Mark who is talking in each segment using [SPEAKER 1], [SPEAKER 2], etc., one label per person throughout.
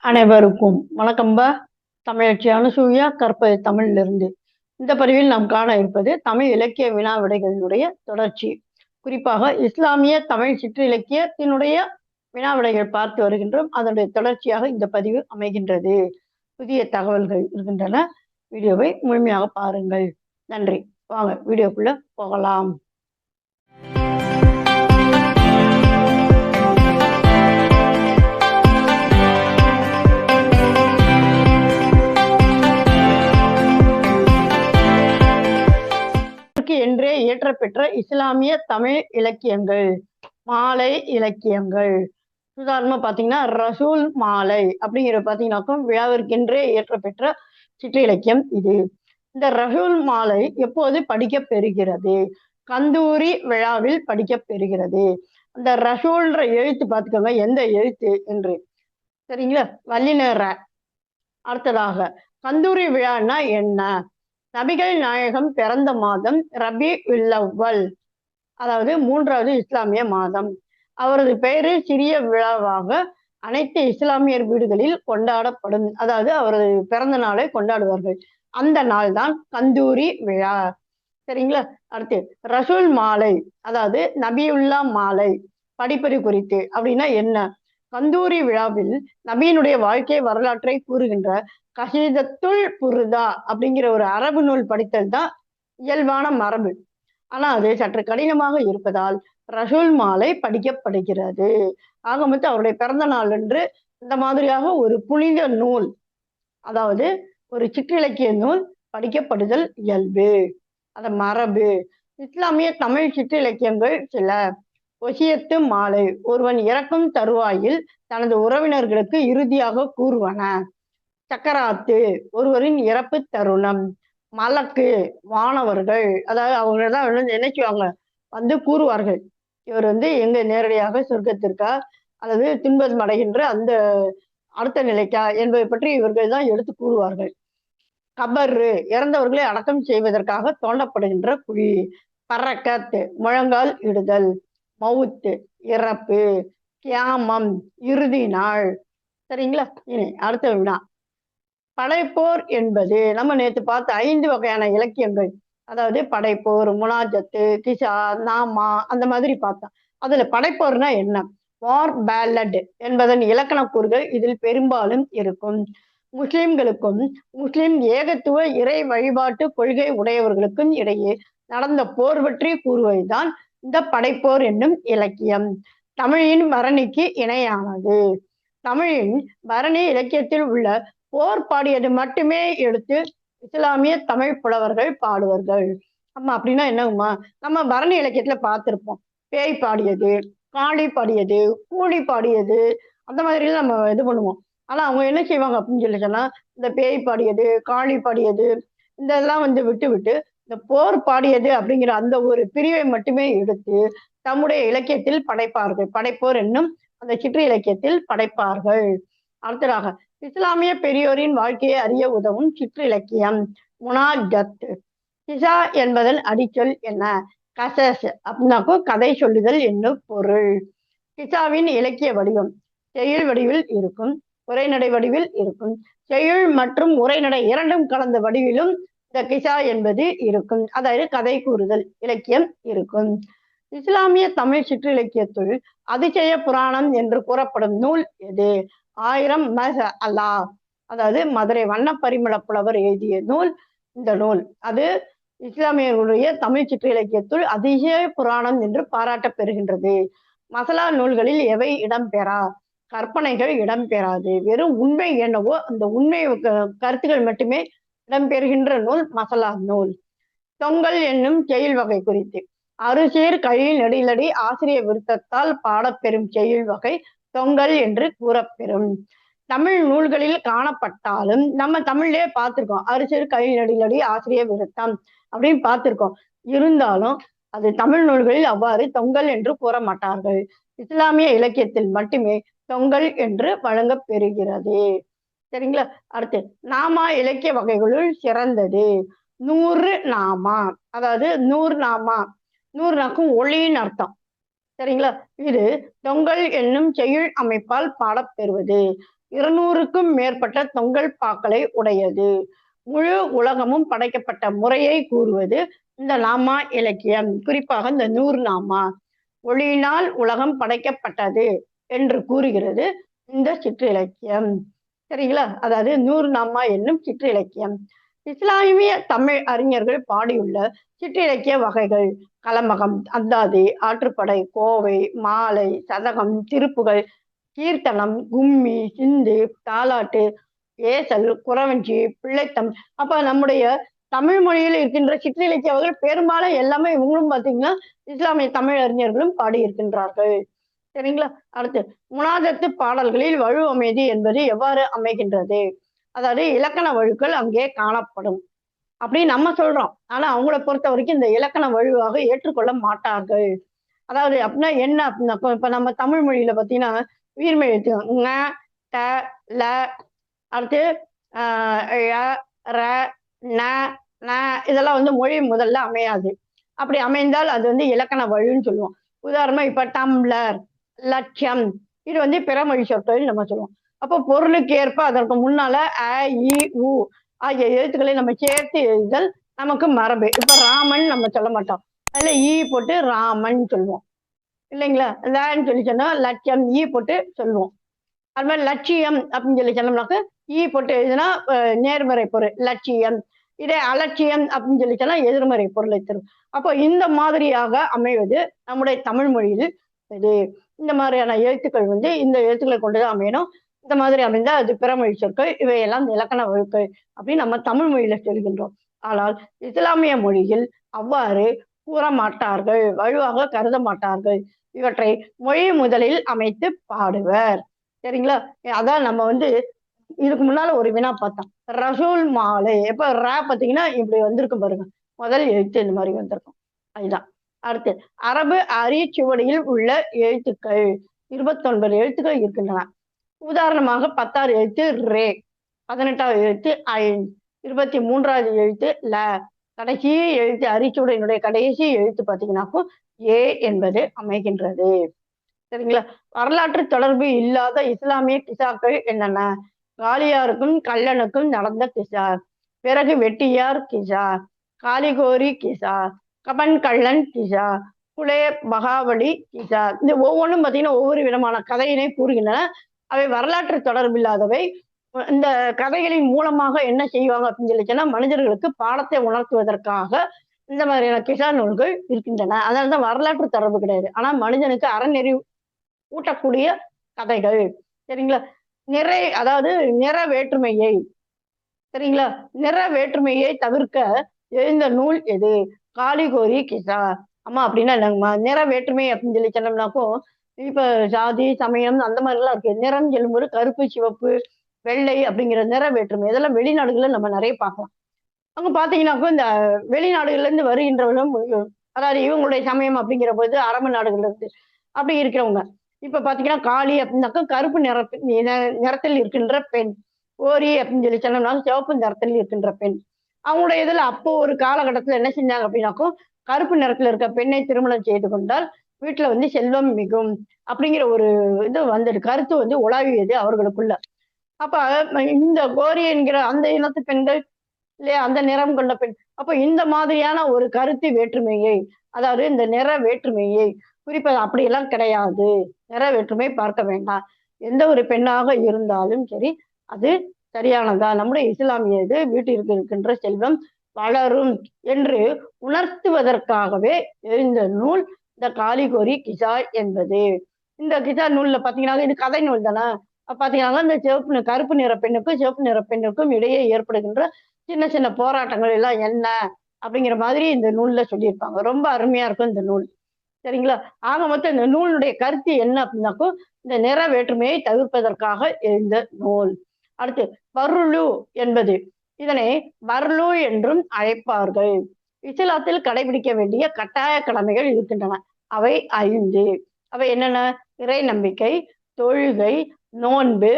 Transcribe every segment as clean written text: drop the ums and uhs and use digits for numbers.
[SPEAKER 1] அனைவருக்கும் வணக்கம்பா. தமிழச்சி அனுசூயா கற்பது தமிழிலிருந்து. இந்த பதிவில் நாம் காண இருப்பது தமிழ் இலக்கிய வினா விடைகளினுடைய தொடர்ச்சி. குறிப்பாக இஸ்லாமிய தமிழ் சிற்றிலக்கியத்தினுடைய வினா விடைகள் பார்த்து வருகின்றோம். அதனுடைய தொடர்ச்சியாக இந்த பதிவு அமைகின்றது. புதிய தகவல்கள் இருக்கின்றன. வீடியோவை முழுமையாக பாருங்கள். நன்றி. வாங்க வீடியோக்குள்ள போகலாம். என்றே இயற்றப்பெற்ற இஸ்லாமிய தமிழ் இலக்கியங்கள், மாலை இலக்கியங்கள். உதாரணமா பாத்தீங்கன்னா ரசூல் மாலை அப்படிங்கிற பாத்தீங்கன்னாக்கும் விழாவிற்கென்றே இயற்றப்பெற்ற சிற்றிலக்கியம் இது. இந்த ரசூல் மாலை எப்போது படிக்க பெறுகிறது? கந்தூரி விழாவில் படிக்க பெறுகிறது. அந்த ரசூல்ன்ற எழுத்து பார்த்துக்கோங்க, எந்த எழுத்து என்று. சரிங்களா? வல்லினர. அடுத்ததாக கந்தூரி விழான்னா என்ன? நபிகள் நாயகம் பிறந்த மாதம் ரபி உல், அதாவது 3வது இஸ்லாமிய மாதம். அவரது பெயரு சிறிய விழாவாக அனைத்து இஸ்லாமியர் வீடுகளில் கொண்டாடப்படும். அதாவது அவரது பிறந்த நாளை கொண்டாடுவார்கள். அந்த நாள் தான் கந்தூரி விழா. சரிங்களா? அடுத்து ரசூல் மாலை, அதாவது நபியுல்லா மாலை படிப்பது குறித்து. அப்படின்னா என்ன? கந்தூரி விழாவில் நபியினுடைய வாழ்க்கை வரலாற்றை கூறுகின்ற கஹீதத்துல் புருதா அப்படிங்கிற ஒரு அரபு நூல் படித்தல் தான் இயல்பான மரபு. ஆனா அது சற்று கடினமாக இருப்பதால் ரசூல் மாலை படிக்கப்படுகிறது. ஆக மொத்தம் அவருடைய பிறந்த நாள் என்று இந்த மாதிரியாக ஒரு புனித நூல், அதாவது ஒரு சிற்றிலக்கிய நூல் படிக்கப்படுதல் இயல்பு, அத மரபு. இஸ்லாமிய தமிழ் சிற்றிலக்கியங்கள் சில. ஒசியத்து மாலை, ஒருவன் இறக்கும் தருவாயில் தனது உறவினர்களுக்கு இறுதியாக கூறுவன. சக்கராத்து, ஒருவரின் இறப்பு தருணம். மலக்கு, வானவர்கள், அதாவது அவங்க தான் நினைச்சுவாங்க, வந்து கூறுவார்கள், இவர் எங்க நேரடியாக சொர்க்கத்திற்கா அல்லது துன்பம் அடைகின்ற அந்த அடுத்த நிலைக்கா என்பதை பற்றி இவர்கள் தான் எடுத்து கூறுவார்கள். கபர், இறந்தவர்களை அடக்கம் செய்வதற்காக தோண்டப்படுகின்ற குழி. பறக்கத், முழங்கால் இடுதல். மவுத்து, இறப்பு. கியாமம், இறுதி நாள். சரிங்களா? இனி அடுத்த வினா. படைப்போர் என்பது நம்ம நேற்று பார்த்த 5 வகையான இலக்கியங்கள், அதாவது படைப்போர், முனாஜத்து, கிசா, நாமா, அந்த மாதிரி பார்த்தோம். அதுல படைப்போர்னா என்ன? வார் பேலட் என்பதன் இலக்கண கூறுகள் இதில் பெரும்பாலும் இருக்கும். முஸ்லிம்களுக்கும் முஸ்லிம் ஏகத்துவ இறை வழிபாட்டு கொள்கை உடையவர்களுக்கும் இடையே நடந்த போர் பற்றி கூறுவதுதான் இந்த படைப்போர் என்னும் இலக்கியம். தமிழின் பரணிக்கு இணையானது. தமிழின் பரணி இலக்கியத்தில் உள்ள போர் பாடியது மட்டுமே எடுத்து இஸ்லாமிய தமிழ் புலவர்கள் பாடுவார்கள். ஆமா, அப்படின்னா என்னங்கம்மா? நம்ம பரணி இலக்கியத்துல பார்த்திருப்போம், பேய் பாடியது, காளி பாடியது, கூலி பாடியது, அந்த மாதிரி நம்ம இது பண்ணுவோம். ஆனா அவங்க என்ன செய்வாங்க அப்படின்னு சொல்லி சொன்னா, இந்த பேய் பாடியது, காளி பாடியது, இதெல்லாம் விட்டு விட்டு இந்த போர் பாடியது அப்படிங்கிற அந்த ஒரு பிரிவை மட்டுமே எடுத்து தம்முடைய இலக்கியத்தில் படைப்பார்கள். படைப்போர் என்னும் அந்த சிற்று இலக்கியத்தில் படைப்பார்கள். அடுத்ததாக இஸ்லாமிய பெரியோரின் வாழ்க்கையை அறிய உதவும் சிற்றிலக்கியம் முனாஜத். கிசா என்பதன் அடிச்சொல் என்ன? கசஸ் அப்படின்னாக்கும் கதை சொல்லுதல் என்னும் பொருள். கிசாவின் இலக்கிய வடிவம் செய்யுள் வடிவில் இருக்கும், உரைநடை வடிவில் இருக்கும். செய்யுள் மற்றும் உரைநடை இரண்டும் கலந்த வடிவிலும் இந்த கிசா என்பது இருக்கும். அதாவது கதை கூறுதல் இலக்கியம் இருக்கும். இஸ்லாமிய தமிழ் சிற்றிலக்கியத்துள் அதிசய புராணம் என்று கூறப்படும் நூல் எது? 1000 மஸ்அலா, அதாவது மதுரை வண்ண பரிமள புலவர் எழுதிய நூல் இந்த நூல். அது இஸ்லாமியர்களுடைய தமிழ் சிற்றிலக்கியத்துள் அதிசய புராணம் என்று பாராட்ட பெறுகின்றது. மசலா நூல்களில் எவை இடம்பெறா? கற்பனைகள் இடம்பெறாது. வெறும் உண்மை என்னவோ அந்த உண்மை கருத்துக்கள் மட்டுமே இடம்பெறுகின்ற நூல் மசலா நூல். தொங்கல் என்னும் செய்யுள் வகை குறித்து. அறுசீர் கழில் நெடிலடி ஆசிரிய விருத்தத்தால் பாடப்பெறும் செய்யுள் வகை தொங்கல் என்று கூறப்பெறும். தமிழ் நூல்களில் காணப்பட்டாலும் நம்ம தமிழ்லயே பார்த்திருக்கோம், அறுசீர் கழில் நெடிலடி ஆசிரிய விருத்தம் அப்படின்னு பார்த்திருக்கோம். இருந்தாலும் அது தமிழ் நூல்களில் அவ்வாறு தொங்கல் என்று கூற மாட்டார்கள். இஸ்லாமிய இலக்கியத்தில் மட்டுமே தொங்கல் என்று வழங்க பெறுகிறது. சரிங்களா? அடுத்து நாமா இலக்கிய வகைகளுள் சிறந்தது. 100 நாமா, அதாவது 100 நாமா, 100 ஒளியின் அர்த்தம். சரிங்களா? இது தொங்கல் என்னும் செய்யுள் அமைப்பால் பாடப்பெறுவது. 200க்கும் மேற்பட்ட தொங்கல் பாக்களை உடையது. முழு உலகமும் படைக்கப்பட்ட முறையை கூறுவது இந்த நாமா இலக்கியம். குறிப்பாக இந்த நூர்நாமா, ஒளியினால் உலகம் படைக்கப்பட்டது என்று கூறுகிறது இந்த சிற்றிலக்கியம். சரிங்களா? அதாவது நூர்நாமா என்னும் சிற்றிலக்கியம். இஸ்லாமிய தமிழ் அறிஞர்கள் பாடியுள்ள சிற்றிலக்கிய வகைகள்: கலம்பகம், அந்தாதி, ஆற்றுப்படை, கோவை, மாலை, சதகம், திருப்புகழ், கீர்த்தனம், கும்மி, சிந்து, தாலாட்டு, ஏசல், குறவஞ்சி, பிள்ளைத்தம். அப்ப நம்முடைய தமிழ் மொழியில் இருக்கின்ற சிற்றிலக்கிய வகைகள் பெரும்பாலும் எல்லாமே இவங்களும் பார்த்தீங்கன்னா இஸ்லாமிய தமிழ் அறிஞர்களும் பாடியிருக்கின்றார்கள். சரிங்களா? அடுத்து, முனாஜத்து பாடல்களில் வழு அமைதி என்பது எவ்வாறு அமைகின்றது? அதாவது இலக்கண வழுக்கள் அங்கே காணப்படும் அப்படின்னு நம்ம சொல்றோம். ஆனா அவங்கள பொறுத்த வரைக்கும் இந்த இலக்கண வழுவாக ஏற்றுக்கொள்ள மாட்டார்கள். அதாவது அப்படின்னா என்ன அப்படின்னா, இப்ப நம்ம தமிழ் மொழியில பார்த்தீங்கன்னா உயிர்மெய் எழுத்து ங, ட, ல, அடுத்து ழ, ர, ந, ந இதெல்லாம் வந்து மொழி முதல்ல அமையாது. அப்படி அமைந்தால் அது வந்து இலக்கண வழுன்னு சொல்லுவோம். உதாரணமா இப்ப டம்ளர், லட்சியம், இது வந்து பிறமொழி சொற்கள் நம்ம சொல்லுவோம். அப்போ பொருளுக்கு ஏற்ப அதற்கு முன்னால அ, இ, உ ஆகிய எழுத்துக்களை நம்ம சேர்த்து எழுதுதல் நமக்கு மரபு. இப்ப ராமன் நம்ம சொல்ல மாட்டோம், அதுல ஈ போட்டு ராமன் சொல்லுவோம் இல்லைங்களா? லன்னு சொல்லி சொன்னா லட்சியம், ஈ போட்டு சொல்லுவோம். அது மாதிரி லட்சியம் அப்படின்னு சொல்லி சொன்னோம்னாக்க ஈ போட்டு எழுதுனா நேர்மறை பொருள் லட்சியம். இதே அலட்சியம் அப்படின்னு சொல்லி சொன்னா எதிர்மறை பொருளை தரும். அப்போ இந்த மாதிரியாக அமைவது நம்முடைய தமிழ் மொழியில் இது. இந்த மாதிரியான எழுத்துக்கள் வந்து இந்த எழுத்துக்களை கொண்டுதான் அமையணும். இந்த மாதிரி அமைந்தா அது பிறமொழி சொற்கள், இவையெல்லாம் இலக்கண வழுக்கள் அப்படின்னு நம்ம தமிழ் மொழியில சொல்கின்றோம். ஆனால் இஸ்லாமிய மொழியில் அவ்வாறு கூற மாட்டார்கள், வலுவாக கருத மாட்டார்கள். இவற்றை மொழி முதலில் அமைத்து பாடுவர். சரிங்களா? அதான் நம்ம வந்து இதுக்கு முன்னால ஒரு வினா பார்த்தோம், ரசூல் மாலை. எப்ப ரா பார்த்தீங்கன்னா இப்படி வந்திருக்கும் பாருங்க, முதல் எழுத்து இந்த மாதிரி வந்திருக்கும், அதுதான். அடுத்து, அரபு அரிச்சுவடியில் உள்ள எழுத்துக்கள் 29 எழுத்துக்கள் இருக்கின்றன. உதாரணமாக 10வது எழுத்து ரே, 18வது எழுத்து ஐன், 23வது எழுத்து ல, கடைசி எழுத்து அரிச்சுவடியினுடைய கடைசி எழுத்து பார்த்தீங்கன்னாக்கும் ஏ என்பது அமைகின்றது. சரிங்களா? வரலாற்று தொடர்பு இல்லாத இஸ்லாமிய கிசாக்கள் என்னென்ன? காளியாருக்கும் கல்லனுக்கும் நடந்த கிசா, பிறகு வெட்டியார் கிசா, காளிகோரி கிசா, கபன் கள்ளன் கிசா, குலே பகாவலி கிசா. இந்த ஒவ்வொன்றும் பார்த்தீங்கன்னா ஒவ்வொரு விதமான கதையினை கூறுகின்றன. அவை வரலாற்று தொடர்பில்லாதவை. இந்த கதைகளின் மூலமாக என்ன செய்வாங்க அப்படின்னு சொல்லி சொன்னா, மனிதர்களுக்கு பாடத்தை உணர்த்துவதற்காக இந்த மாதிரியான கிசா நூல்கள் இருக்கின்றன. அதனாலதான் வரலாற்று தொடர்பு கிடையாது. ஆனா மனிதனுக்கு அறநெறி ஊட்டக்கூடிய கதைகள். சரிங்களா? அதாவது நிற வேற்றுமையை, சரிங்களா, நிற வேற்றுமையை தவிர்க்க எழுந்த நூல் எது? காளிகோரி கிசா. ஆமா அப்படின்னா என்னங்கம்மா? நிற வேற்றுமை அப்படின்னு சொல்லி சொன்னோம்னாக்கும் இப்ப ஜாதி சமயம் அந்த மாதிரி எல்லாம் இருக்கு. நிறம் சொல்லும்போது கருப்பு, சிவப்பு, வெள்ளை அப்படிங்கிற நிற வேற்றுமை இதெல்லாம் வெளிநாடுகள்ல நம்ம நிறைய பார்க்கலாம். அங்க பாத்தீங்கன்னாக்கும் இந்த வெளிநாடுகள்ல இருந்து வருகின்றவர்களும், அதாவது இவங்களுடைய சமயம் அப்படிங்கிற போது அரபு நாடுகள்ல இருந்து அப்படி இருக்கிறவங்க, இப்ப பாத்தீங்கன்னா காளி அப்படின்னாக்கா கருப்பு நிறத்தில் இருக்கின்ற பெண். ஓரி அப்படின்னு சொல்லி சொன்னோம்னா சிவப்பு நிறத்தில் இருக்கின்ற பெண். அவங்களுடைய இதுல அப்போ ஒரு காலகட்டத்துல என்ன செஞ்சாங்க அப்படின்னாக்கும், கருப்பு நிறத்துல இருக்க பெண்ணை திருமணம் செய்து கொண்டால் வீட்டுல வந்து செல்வம் மிகும் அப்படிங்கிற ஒரு இது வந்து கருத்து வந்து உலாவியது அவர்களுக்குள்ள. அப்ப இந்த கோரி என்கிற அந்த இனத்து பெண்கள் இல்லையா, அந்த நிறம் கொண்ட பெண். அப்ப இந்த மாதிரியான ஒரு கருத்து வேற்றுமையை, அதாவது இந்த நிற வேற்றுமையை குறிப்பது அப்படியெல்லாம் கிடையாது. நிற வேற்றுமை பார்க்க வேண்டாம். எந்த ஒரு பெண்ணாக இருந்தாலும் சரி, அது சரியானதா, நம்முடைய இஸ்லாமிய இது வீட்டிற்கு இருக்கின்ற செல்வம் வளரும் என்று உணர்த்துவதற்காகவே எழுந்த நூல் இந்த காளிகோரி கிசா என்பது. இந்த கிசா நூல்ல பாத்தீங்கன்னா இது கதை நூல் தானே. பாத்தீங்கன்னா இந்த கருப்பு நிற பெண்ணுக்கும் சிவப்பு நிற பெண்ணுக்கும் இடையே ஏற்படுகின்ற சின்ன சின்ன போராட்டங்கள் எல்லாம் என்ன அப்படிங்கிற மாதிரி இந்த நூல்ல சொல்லியிருப்பாங்க. ரொம்ப அருமையா இருக்கும் இந்த நூல். சரிங்களா? ஆக மொத்தம் இந்த நூலுடைய கருத்து என்ன அப்படின்னாக்கும், இந்த நிற வேற்றுமையை தவிர்ப்பதற்காக எழுந்த நூல். அடுத்து, பர்லு என்பது, இதனை பர்லு என்றும் அழைப்பார்கள். இஸ்லாத்தில் கடைபிடிக்க வேண்டிய கட்டாய கடமைகள் இருக்கின்றன. அவை 5. அவை என்னென்ன? இறை நம்பிக்கை, தொழுகை, நோன்பு,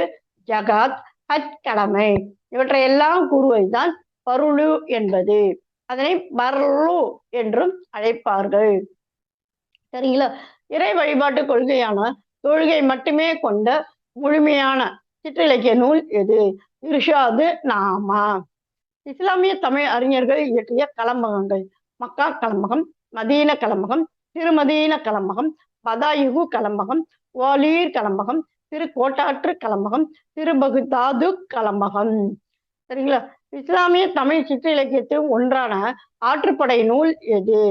[SPEAKER 1] ஜகாத், ஹஜ் கடமை. இவற்றை எல்லாம் கூறுவதுதான் பருளு என்பது. அதனை பர்லு என்றும் அழைப்பார்கள். சரிங்களா? இறை வழிபாட்டு கொள்கையான தொழுகை மட்டுமே கொண்ட முழுமையான சிற்றிலக்கிய நூல் எது? இர்ஷாது நாமா. இஸ்லாமிய தமிழ் அறிஞர்கள் இயற்றிய கலம்பகங்கள்: மக்கா கலம்பகம், மதீன கலம்பகம், திருமதீன கலம்பகம், பதாயுகு கலம்பகம், ஓலீர் கலம்பகம், திருக்கோட்டாற்று கலம்பகம், திருபகுதாது கலம்பகம். சரிங்களா? இஸ்லாமிய தமிழ் சிற்றிலக்கியத்தில் ஒன்றான ஆற்றுப்படை நூல் எது?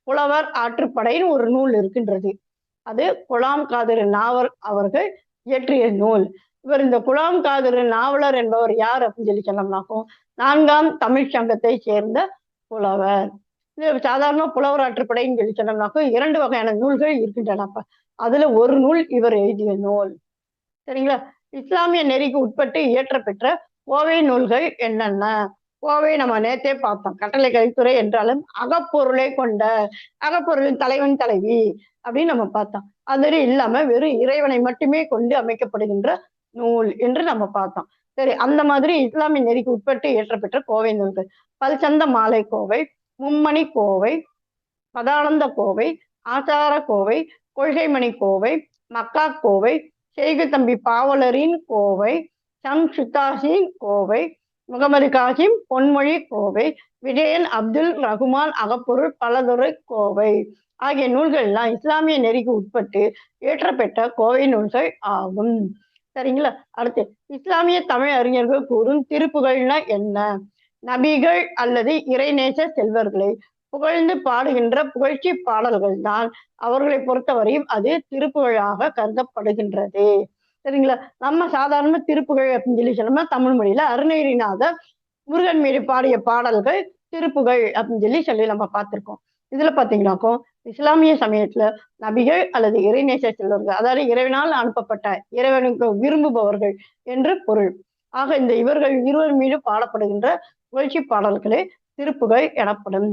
[SPEAKER 1] புலவர் ஆற்றுப்படைன்னு ஒரு நூல் இருக்கின்றது. அது குலாம் காதிர் நாவல் அவர்கள் இயற்றிய நூல். இவர் இந்த குலாம் காதிர் நாவலர் என்பவர் யார் அப்படின்னு சொல்லி சொன்னோம்னாக்கும், 4ஆம் தமிழ் சங்கத்தை சேர்ந்த புலவர். இது சாதாரண புலவர் ஆற்றுப்படைன்னு சொல்லி சொன்னோம்னாக்கும் 2 வகையான நூல்கள் இருக்கின்றன. அப்ப அதுல ஒரு நூல் இவர் எழுதிய நூல். சரிங்களா? இஸ்லாமிய நெறிக்கு உட்பட்டு இயற்றப்பெற்ற கோவை நூல்கள் என்னென்ன? கோவை நம்ம நேத்தே பார்த்தோம். கட்டளை கலித்துறை என்றாலும் அகப்பொருளை கொண்ட, அகப்பொருளின் தலைவன் தலைவி அப்படின்னு நம்ம பார்த்தோம். அது இல்லாம வெறும் இறைவனை மட்டுமே கொண்டு அமைக்கப்படுகின்ற நூல் என்று நம்ம பார்த்தோம். சரி, அந்த மாதிரி இஸ்லாமிய நெறிக்கு உட்பட்டு இயற்றப்பெற்ற கோவை நூல்கள்: பல்சந்த மாலை கோவை, மும்மணி கோவை, பதானந்த கோவை, ஆச்சார கோவை, கொள்கைமணி கோவை, மக்கா கோவை, செய்கு தம்பி பாவலரின் கோவை, ஷம்சுத்தாசின் கோவை, முகமது காசிம் பொன்மொழி கோவை, விஜயன் அப்துல் ரகுமான் அகப்பொருள் பலதுறை கோவை ஆகிய நூல்கள்லாம் இஸ்லாமிய நெறிக்கு உட்பட்டு இயற்றப்பெற்ற கோவை நூல்கள் ஆகும். சரிங்களா? அடுத்து, இஸ்லாமிய தமிழ் அறிஞர்கள் கூறும் திருப்புகழ்னா என்ன? நபிகள் அல்லது இறைநேச செல்வர்களை புகழ்ந்து பாடுகின்ற புகழ்ச்சி பாடல்கள் தான் அவர்களை பொறுத்தவரையும் அது திருப்புகழாக கருதப்படுகின்றது. சரிங்களா? நம்ம சாதாரண திருப்புகழ் அப்படின்னு சொல்லி சொன்னோம்னா தமிழ் மொழியில அருணகிரிநாதர் முருகன் மீது பாடிய பாடல்கள் திருப்புகழ் அப்படின்னு சொல்லி நம்ம பார்த்திருக்கோம். இதுல பாத்தீங்கன்னாக்கும் இஸ்லாமிய சமயத்துல நபிகள் அல்லது இறைநேச செல்வர்கள், அதாவது இறைவனால் அனுப்பப்பட்ட, இறைவனுக்கு விரும்புபவர்கள் என்று பொருள். ஆக இந்த இவர்கள் இருவர் மீது பாடப்படுகின்ற புகழ்ச்சி பாடல்களே திருப்புகழ் எனப்படும்.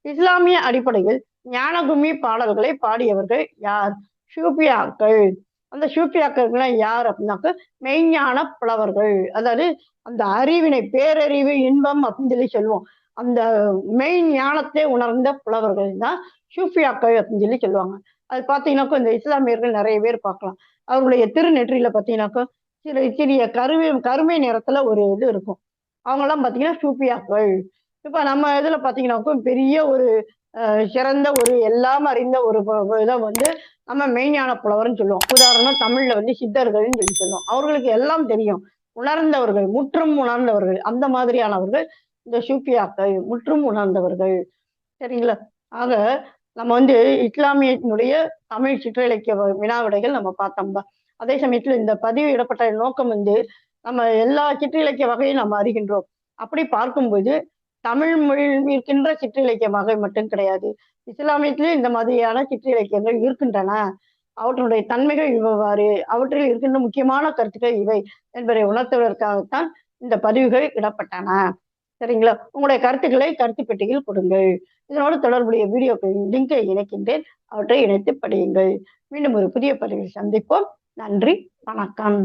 [SPEAKER 1] இஸ்லாமிய அடிப்படையில் ஞானகும்மி பாடல்களை பாடியவர்கள் யார்? சூஃபியாக்கள். அந்த சூஃபியாக்கள்லாம் யார் அப்படின்னாக்க மெய்ஞான புலவர்கள். அதாவது அந்த அறிவினை, பேரறிவு, இன்பம் அப்படின்னு சொல்லி சொல்லுவோம். அந்த மெய் ஞானத்தை உணர்ந்த புலவர்கள் தான் சூஃபியாக்கள் அப்படின்னு சொல்லி சொல்லுவாங்க. அது பார்த்தீங்கன்னாக்கா இந்த இஸ்லாமியர்கள் நிறைய பேர் பார்க்கலாம். அவர்களுடைய திருநெற்றியில பார்த்தீங்கன்னாக்கா சிறிய கருமை நிறத்துல ஒரு இது இருக்கும். அவங்கெல்லாம் பார்த்தீங்கன்னா சூஃபியாக்கள். இப்ப நம்ம இதுல பார்த்தீங்கன்னாக்கா பெரிய ஒரு சிறந்த ஒரு எல்லாம் அறிந்த ஒரு இதை வந்து நம்ம மெய்ஞான புலவர்னு சொல்லுவோம். உதாரணம் தமிழ்ல வந்து சித்தர்கள்னு சொல்லி சொல்லுவோம். அவர்களுக்கு எல்லாம் தெரியும், உணர்ந்தவர்கள், முற்றும் உணர்ந்தவர்கள். அந்த மாதிரியானவர்கள் இந்த சூஃபியாக்கள், முற்றும் உணர்ந்தவர்கள். சரிங்களா? ஆக நம்ம வந்து இஸ்லாமியத்தினுடைய தமிழ் சிற்றிலக்கிய வினாவிடைகள் நம்ம பார்த்தோம்பா. அதே சமயத்துல இந்த பதிவு இடப்பட்ட நோக்கம் வந்து நம்ம எல்லா சிற்றிலக்கிய வகையும் நம்ம அறிகின்றோம். அப்படி பார்க்கும்போது தமிழ் மொழியில் இருக்கின்ற சிற்றிலக்கிய வகை மட்டும் கிடையாது, இஸ்லாமியத்திலும் இந்த மாதிரியான சிற்றிலக்கியங்கள் இருக்கின்றன. அவற்றுடைய தன்மைகள் இவ்வாறு, அவற்றில் இருக்கின்ற முக்கியமான கருத்துக்கள் இவை என்பதை உணர்த்துவதற்காகத்தான் இந்த பதிவுகள் இடப்பட்டன. சரிங்களா? உங்களுடைய கருத்துக்களை கருத்து பெட்டியில் கொடுங்கள். இதனோடு தொடர்புடைய வீடியோக்களின் லிங்கை இணைக்கின்றேன். அவற்றை இணைத்து படியுங்கள். மீண்டும் ஒரு புதிய பதிவில் சந்திப்போம். நன்றி, வணக்கம்.